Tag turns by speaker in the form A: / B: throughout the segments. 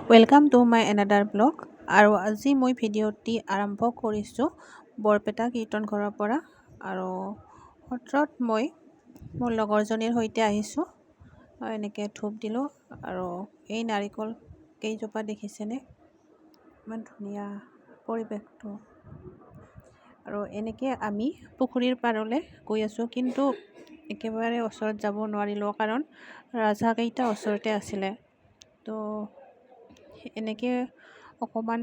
A: Welcome to my another blog. আৰু আজি মই ভিডিঅ'টি আৰম্ভ কৰিছোঁ বৰপেটা কীৰ্তন ঘৰৰ পৰা। আৰু সত্ৰত মই মোৰ লগৰজনীৰ সৈতে আহিছোঁ। এনেকৈ ধূপ দিলোঁ আৰু এই নাৰিকল কেইজোপা দেখিছেনে, ইমান ধুনীয়া পৰিৱেশটো। আৰু এনেকৈ আমি পুখুৰীৰ পাৰলৈ গৈ আছোঁ, কিন্তু একেবাৰে ওচৰত যাব নোৱাৰিলোঁ কাৰণ ৰাজহাঁহকেইটা ওচৰতে আছিলে। তো এনেকৈ অকণমান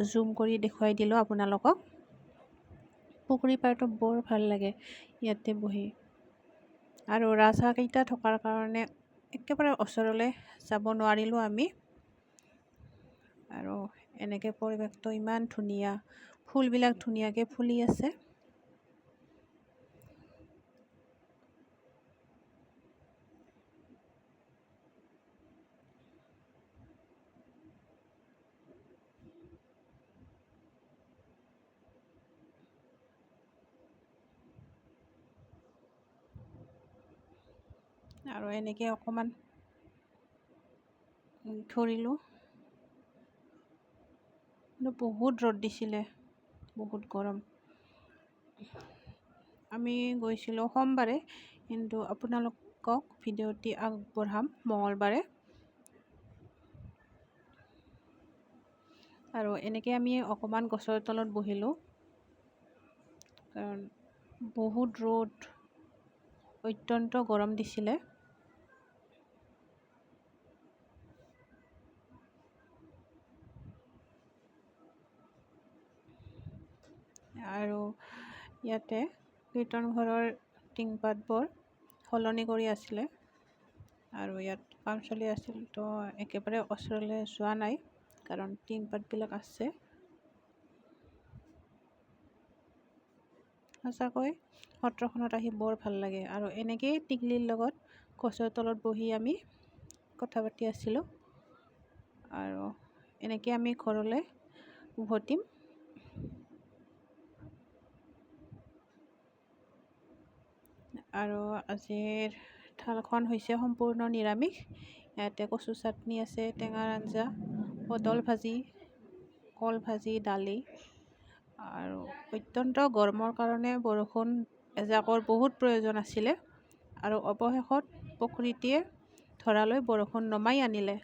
A: জুম কৰি দেখুৱাই দিলোঁ আপোনালোকক। পুখুৰী পাৰটো বৰ ভাল লাগে ইয়াতে বহি, আৰু ৰাজহাঁহকেইটা থকাৰ কাৰণে একেবাৰে ওচৰলৈ যাব নোৱাৰিলোঁ আমি। আৰু এনেকৈ পৰিৱেশটো ইমান ধুনীয়া, ফুলবিলাক ধুনীয়াকৈ ফুলি আছে। আৰু এনেকৈ অকণমান ঘূৰিলোঁ, কিন্তু বহুত ৰ'দ দিছিলে, বহুত গৰম। আমি গৈছিলোঁ সোমবাৰে, কিন্তু আপোনালোকক ভিডিঅ'টি আগবঢ়াম মঙলবাৰে। আৰু এনেকৈ আমি অকণমান গছৰ তলত বহিলোঁ, কাৰণ বহুত ৰ'দ, অত্যন্ত গৰম দিছিলে। আৰু ইয়াতে কীৰ্তন ঘৰৰ টিংপাতবোৰ সলনি কৰি আছিলে, আৰু ইয়াত কাম চলি আছিল। তো একেবাৰে ওচৰলৈ যোৱা নাই কাৰণ টিংপাতবিলাক আছে। সঁচাকৈ সত্ৰখনত আহি বৰ ভাল লাগে। আৰু এনেকেই টিকলিৰ লগত গছৰ তলত বহি আমি কথা পাতি আছিলোঁ। আৰু এনেকৈ আমি ঘৰলৈ উভতিম। আৰু আজিৰ থালখন হৈছে সম্পূৰ্ণ নিৰামিষ। ইয়াতে কচু চাটনি আছে, টেঙাৰ আঞ্জা, পটল ভাজি, কল ভাজি, দালি। আৰু অত্যন্ত গৰমৰ কাৰণে বৰষুণ এজাকৰ বহুত প্ৰয়োজন আছিলে। আৰু অৱশেষত প্ৰকৃতিয়ে ধৰালৈ বৰষুণ নমাই আনিলে।